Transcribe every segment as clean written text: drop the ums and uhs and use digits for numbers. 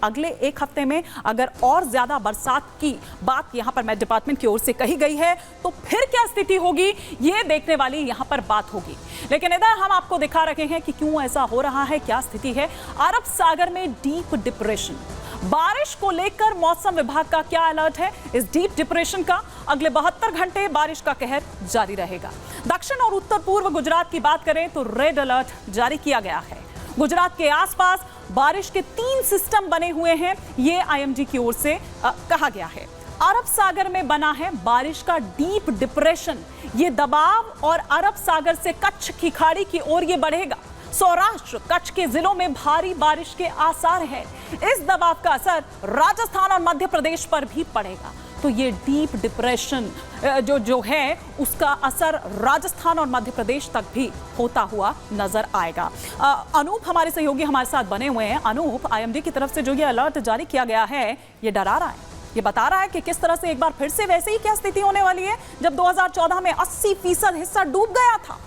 अगले एक हफ्ते में अगर और ज्यादा बरसात की बात यहां पर मेट डिपार्टमेंट की ओर से कही गई है तो फिर क्या स्थिति होगी, ये देखने वाली यहां पर बात होगी। लेकिन इधर हम आपको दिखा रहे हैं कि क्यों ऐसा हो रहा है, क्या स्थिति है। अरब सागर में डीप डिप्रेशन, बारिश को लेकर मौसम विभाग का क्या अलर्ट है। इस डीप डिप्रेशन का अगले 72 घंटे बारिश का कहर जारी रहेगा। दक्षिण और उत्तर पूर्व गुजरात की बात करें तो रेड अलर्ट जारी किया गया है। गुजरात के आसपास बारिश के 3 सिस्टम बने हुए हैं, ये आईएमडी की ओर से कहा गया है। अरब सागर में बना है बारिश का डीप डिप्रेशन, ये दबाव और अरब सागर से कच्छ की खाड़ी की ओर ये बढ़ेगा। सौराष्ट्र कच्छ के जिलों में भारी बारिश के आसार है। इस दबाव का असर राजस्थान और मध्य प्रदेश पर भी पड़ेगा। तो ये डीप डिप्रेशन जो है उसका असर राजस्थान और मध्य प्रदेश तक भी होता हुआ नजर आएगा। अनूप हमारे सहयोगी हमारे साथ बने हुए हैं। अनूप, आईएमडी की तरफ से जो ये अलर्ट जारी किया गया है ये डरा रहा है, ये बता रहा है कि किस तरह से एक बार फिर से वैसे ही क्या स्थिति होने वाली है जब 2014 में 80% हिस्सा डूब गया था।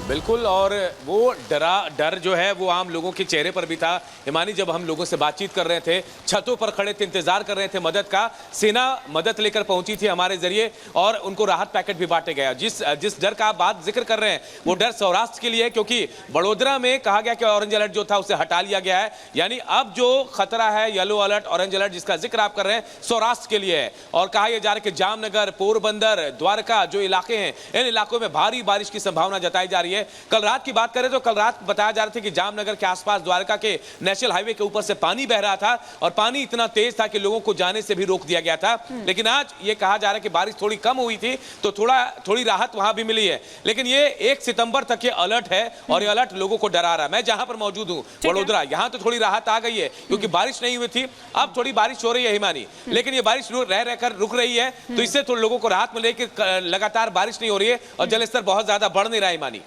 बिल्कुल, और वो डर जो है वो आम लोगों के चेहरे पर भी था। हिमानी, जब हम लोगों से बातचीत कर रहे थे, छतों पर खड़े थे, इंतजार कर रहे थे मदद का, सेना मदद लेकर पहुंची थी हमारे जरिए और उनको राहत पैकेट भी बांटे गया। जिस डर का आप बात जिक्र कर रहे हैं वो डर सौराष्ट्र के लिए है, क्योंकि बड़ोदरा में कहा गया कि ऑरेंज अलर्ट जो था उसे हटा लिया गया है। यानी अब जो खतरा है येलो अलर्ट, ऑरेंज अलर्ट जिसका जिक्र आप कर रहे हैं, सौराष्ट्र के लिए है। और कहा यह जा रहा है कि जामनगर, पोरबंदर, द्वारका जो इलाके हैं, इन इलाकों में भारी बारिश की संभावना जताई जा रही है। कल रात की बात करें तो कल रात बताया जा रहा था कि जामनगर के आसपास द्वारका के नेशनल हाईवे के ऊपर से पानी बह रहा था और पानी इतना तेज था कि लोगों को जाने से भी रोक दिया गया था। लेकिन आज ये कहा जा रहा है कि बारिश थोड़ी कम हुई थी तो थोड़ी राहत वहां भी मिली है। लेकिन ये 1 सितंबर तक ये अलर्ट है और ये अलर्ट लोगों को डरा रहा है। मैं जहां पर मौजूद हूं बड़ोदरा, यहां तो थोड़ी राहत आ गई है क्योंकि बारिश नहीं हुई थी, अब थोड़ी बारिश हो रही है हिमानी। लेकिन ये बारिश रहकर रुक रही है तो इससे तो लोगों को राहत मिले कि लगातार बारिश नहीं हो रही है और जलस्तर बहुत ज्यादा बढ़ नहीं रहा है हिमानी।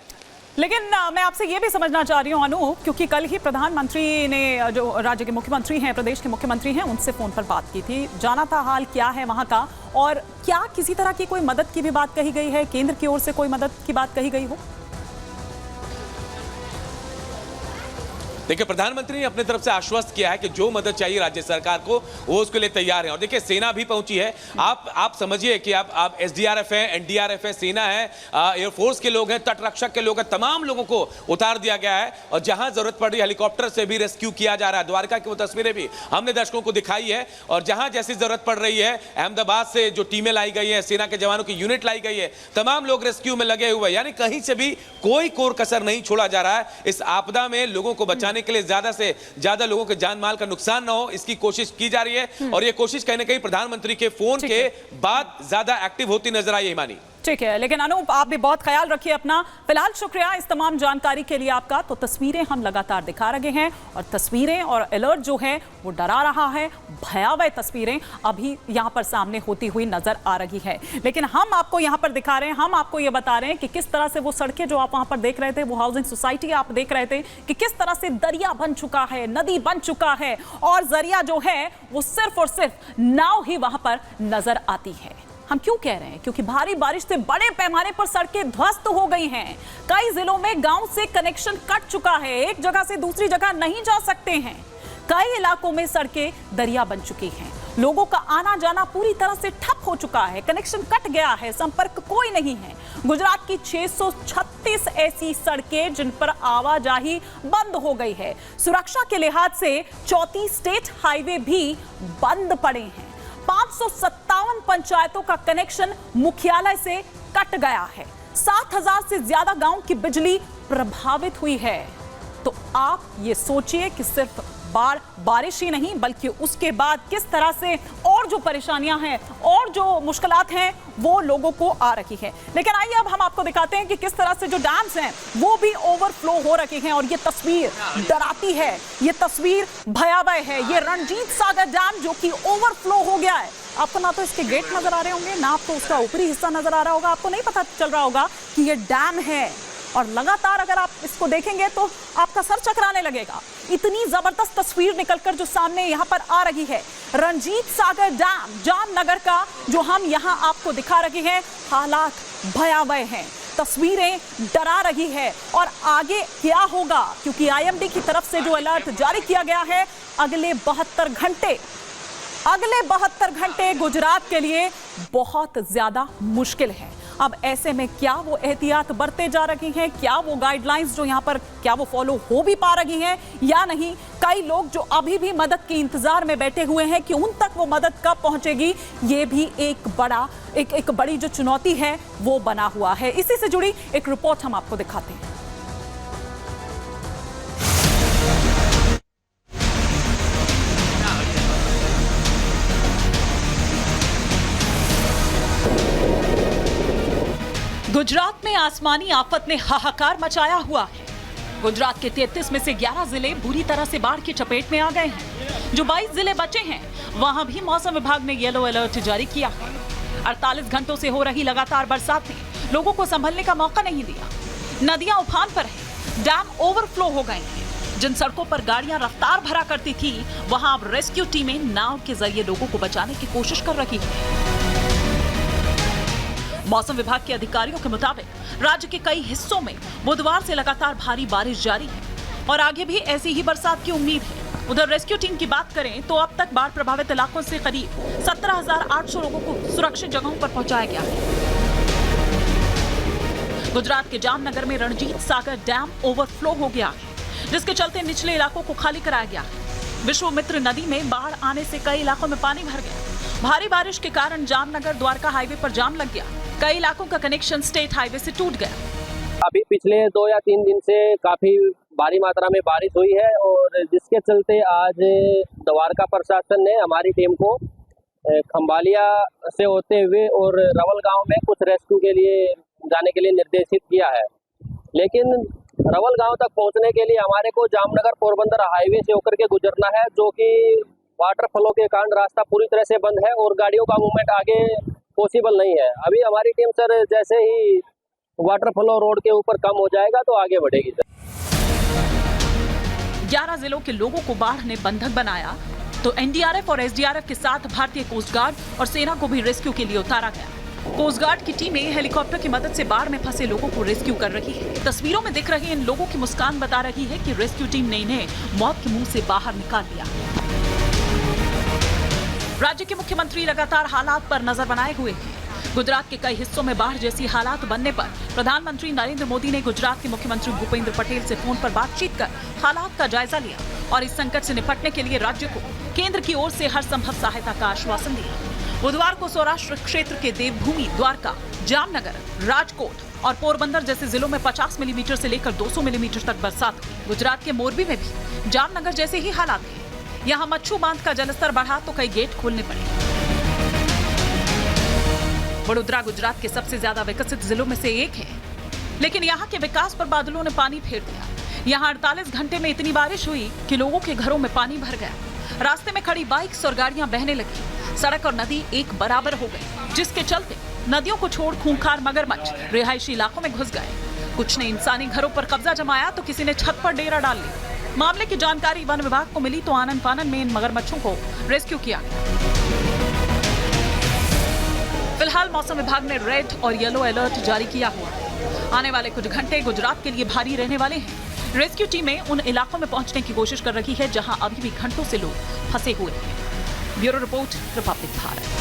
लेकिन मैं आपसे ये भी समझना चाह रही हूँ अनूप, क्योंकि कल ही प्रधानमंत्री ने, जो राज्य के मुख्यमंत्री हैं, प्रदेश के मुख्यमंत्री हैं, उनसे फोन पर बात की थी, जाना था हाल क्या है वहां का, और क्या किसी तरह की कोई मदद की भी बात कही गई है, केंद्र की ओर से कोई मदद की बात कही गई हो? देखिए, प्रधानमंत्री ने अपने तरफ से आश्वस्त किया है कि जो मदद चाहिए राज्य सरकार को वो उसके लिए तैयार है। और देखिए, सेना भी पहुंची है। आप समझिए कि आप एसडीआरएफ है, एनडीआरएफ है, सेना है, एयरफोर्स के लोग हैं, तटरक्षक के लोग हैं, तमाम लोगों को उतार दिया गया है और जहां जरूरत पड़ रही है हेलीकॉप्टर से भी रेस्क्यू किया जा रहा है। द्वारका की वो तस्वीरें भी हमने दर्शकों को दिखाई है और जहां जैसी जरूरत पड़ रही है, अहमदाबाद से जो टीमें लाई गई है, सेना के जवानों की यूनिट लाई गई है, तमाम लोग रेस्क्यू में लगे हुए हैं। यानी कहीं से भी कोई कोर कसर नहीं छोड़ा जा रहा है। इस आपदा में लोगों को बचाने के लिए ज्यादा से ज्यादा लोगों के जान माल का नुकसान ना हो, इसकी कोशिश की जा रही है और ये कोशिश कहीं ना कहीं प्रधानमंत्री के फोन के बाद ज्यादा एक्टिव होती नजर आई है हिमानी। ठीक है, लेकिन अनूप आप भी बहुत ख्याल रखिए अपना। फिलहाल शुक्रिया इस तमाम जानकारी के लिए आपका। तो तस्वीरें हम लगातार दिखा रहे हैं और तस्वीरें और अलर्ट जो है वो डरा रहा है, भयावह तस्वीरें अभी यहाँ पर सामने होती हुई नजर आ रही है। लेकिन हम आपको यहाँ पर दिखा रहे हैं, हम आपको ये बता रहे हैं कि किस तरह से वो सड़कें जो आप वहाँ पर देख रहे थे, वो हाउसिंग सोसाइटी आप देख रहे थे कि किस तरह से दरिया बन चुका है, नदी बन चुका है और जरिया जो है वो सिर्फ और सिर्फ नाव ही वहाँ पर नजर आती है। हम क्यों कह रहे हैं? क्योंकि भारी बारिश से बड़े पैमाने पर सड़कें ध्वस्त हो गई हैं। कई जिलों में गांव से कनेक्शन कट चुका है, एक जगह से दूसरी जगह नहीं जा सकते हैं। कई इलाकों में सड़कें दरिया बन चुकी हैं। लोगों का आना जाना पूरी तरह से ठप हो चुका है, कनेक्शन कट गया है, संपर्क कोई नहीं है। गुजरात की 636 ऐसी सड़कें जिन पर आवाजाही बंद हो गई है। सुरक्षा के लिहाज से 34 स्टेट हाईवे भी बंद पड़े हैं। 557 पंचायतों का कनेक्शन मुख्यालय से कट गया है। 7000 से ज्यादा गांव की बिजली प्रभावित हुई है। तो आप ये सोचिए कि सिर्फ बारिश ही नहीं बल्कि उसके बाद किस तरह से और जो परेशानियां हैं और जो मुश्किलात हैं वो लोगों को आ रही है। लेकिन आइए अब हम आपको दिखाते हैं कि किस तरह से जो डैम्स हैं वो भी ओवरफ्लो हो रखे हैं और ये तस्वीर डराती है, ये तस्वीर भयावह है। ये रणजीत सागर डैम जो कि ओवरफ्लो हो गया है, आपको ना तो इसके गेट नजर आ रहे होंगे, ना आपको उसका ऊपरी हिस्सा नजर आ रहा होगा, आपको नहीं पता चल रहा होगा कि ये डैम है। और लगातार अगर आप इसको देखेंगे तो आपका सर चकराने लगेगा। इतनी जबरदस्त तस्वीर निकलकर जो सामने यहाँ पर आ रही है, रणजीत सागर डैम जामनगर का जो हम यहाँ आपको दिखा रहे हैं, हालात भयावह हैं। तस्वीरें डरा रही है। और आगे क्या होगा, क्योंकि आईएमडी की तरफ से जो अलर्ट जारी किया गया है, अगले 72 घंटे गुजरात के लिए बहुत ज्यादा मुश्किल है। अब ऐसे में क्या वो एहतियात बरते जा रही हैं, क्या वो गाइडलाइंस जो यहाँ पर क्या वो फॉलो हो भी पा रही हैं या नहीं। कई लोग जो अभी भी मदद के इंतजार में बैठे हुए हैं कि उन तक वो मदद कब पहुंचेगी, ये भी एक बड़ी जो चुनौती है वो बना हुआ है। इसी से जुड़ी एक रिपोर्ट हम आपको दिखाते हैं। गुजरात में आसमानी आफत ने हाहाकार मचाया हुआ है। गुजरात के 33 में से 11 जिले बुरी तरह से बाढ़ की चपेट में आ गए हैं। जो 22 जिले बचे हैं, वहां भी मौसम विभाग ने येलो अलर्ट जारी किया है। 48 घंटों से हो रही लगातार बरसात ने लोगों को संभलने का मौका नहीं दिया। नदियां उफान पर हैं, डैम ओवरफ्लो हो गए हैं। जिन सड़कों पर गाड़ियां रफ्तार भरा करती थी, वहां अब रेस्क्यू टीमें नाव के जरिए लोगों को बचाने की कोशिश कर रही है। मौसम विभाग के अधिकारियों के मुताबिक राज्य के कई हिस्सों में बुधवार से लगातार भारी बारिश जारी है और आगे भी ऐसी ही बरसात की उम्मीद है। उधर रेस्क्यू टीम की बात करें तो अब तक बाढ़ प्रभावित इलाकों से करीब 17,800 लोगों को सुरक्षित जगहों पर पहुंचाया गया है। गुजरात के जामनगर में रणजीत सागर डैम ओवरफ्लो हो गया है, जिसके चलते निचले इलाकों को खाली कराया गया है। विश्वामित्र नदी में बाढ़ आने से कई इलाकों में पानी भर गया। भारी बारिश के कारण जामनगर द्वारका हाईवे पर जाम लग गया। कई इलाकों का कनेक्शन स्टेट हाईवे से टूट गया। अभी पिछले 2 या 3 दिन से काफी भारी मात्रा में बारिश हुई है और जिसके चलते आज द्वारका प्रशासन ने हमारी टीम को खंबालिया से होते हुए और रवल गांव में कुछ रेस्क्यू के लिए जाने के लिए निर्देशित किया है। लेकिन रवल गांव तक पहुंचने के लिए हमारे को जामनगर पोरबंदर हाईवे से होकर के गुजरना है, जो कि वाटर फ्लो के कारण रास्ता पूरी तरह से बंद है और गाड़ियों का मूवमेंट आगे पॉसिबल नहीं है। अभी हमारी टीम सर जैसे ही वाटर फ्लो रोड के ऊपर कम हो जाएगा तो आगे बढ़ेगी सर। 11 जिलों के लोगों को बाढ़ ने बंधक बनाया तो एनडीआरएफ और एसडीआरएफ के साथ भारतीय कोस्ट गार्ड और सेना को भी रेस्क्यू के लिए उतारा गया। कोस्ट गार्ड की टीमें हेलीकॉप्टर की मदद से बाढ़ में फंसे लोगों को रेस्क्यू कर रही है। तस्वीरों में दिख रही इन लोगों की मुस्कान बता रही है कि रेस्क्यू टीम ने इन्हें मौत के मुंह से बाहर निकाल लिया। राज्य के मुख्यमंत्री लगातार हालात पर नजर बनाए हुए हैं। गुजरात के कई हिस्सों में बाढ़ जैसी हालात बनने पर प्रधानमंत्री नरेंद्र मोदी ने गुजरात के मुख्यमंत्री भूपेंद्र पटेल से फोन पर बातचीत कर हालात का जायजा लिया और इस संकट से निपटने के लिए राज्य को केंद्र की ओर से हर संभव सहायता का आश्वासन दिया। बुधवार को सौराष्ट्र क्षेत्र के देवभूमि, द्वारका, जामनगर, राजकोट और पोरबंदर जैसे जिलों में 50 मिलीमीटर से लेकर 200 मिलीमीटर तक बरसात हुई। गुजरात के मोरबी में भी जामनगर जैसे ही हालात थे। यहाँ मच्छू बांध का जलस्तर बढ़ा तो कई गेट खोलने पड़े। वडोदरा गुजरात के सबसे ज्यादा विकसित जिलों में से एक है, लेकिन यहाँ के विकास पर बादलों ने पानी फेर दिया। यहाँ 48 घंटे में इतनी बारिश हुई कि लोगों के घरों में पानी भर गया। रास्ते में खड़ी बाइक्स और गाड़ियां बहने लगी। सड़क और नदी एक बराबर हो गई, जिसके चलते नदियों को छोड़ खूंखार मगरमच्छ रिहायशी इलाकों में घुस गए। कुछ ने इंसानी घरों पर कब्जा जमाया तो किसी ने छत पर डेरा डाल लिया। मामले की जानकारी वन विभाग को मिली तो आनन फानन में इन मगरमच्छों को रेस्क्यू किया। फिलहाल मौसम विभाग ने रेड और येलो अलर्ट जारी किया हुआ है। आने वाले कुछ घंटे गुजरात के लिए भारी रहने वाले हैं। रेस्क्यू टीमें उन इलाकों में पहुंचने की कोशिश कर रही है जहां अभी भी घंटों से लोग फंसे हुए हैं। Bureau report, Republic Bharat.